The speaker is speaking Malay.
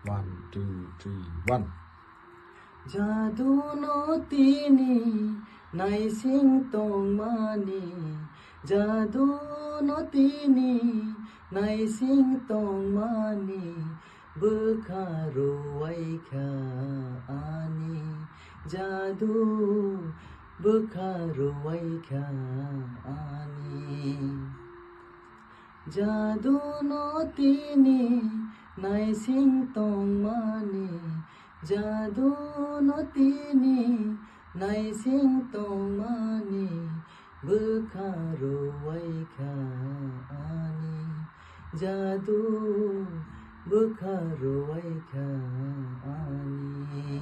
1 2 3 1 Jadu no tini nai sing tong mani Jadu no tini nai sing tong mani Bekharu waika ani Jadu bekharu waika ani Jadu no tini nai sing tong mani Jadu no tini nai sing tong mani Bekharu waika ani Jadu bekharu waika ani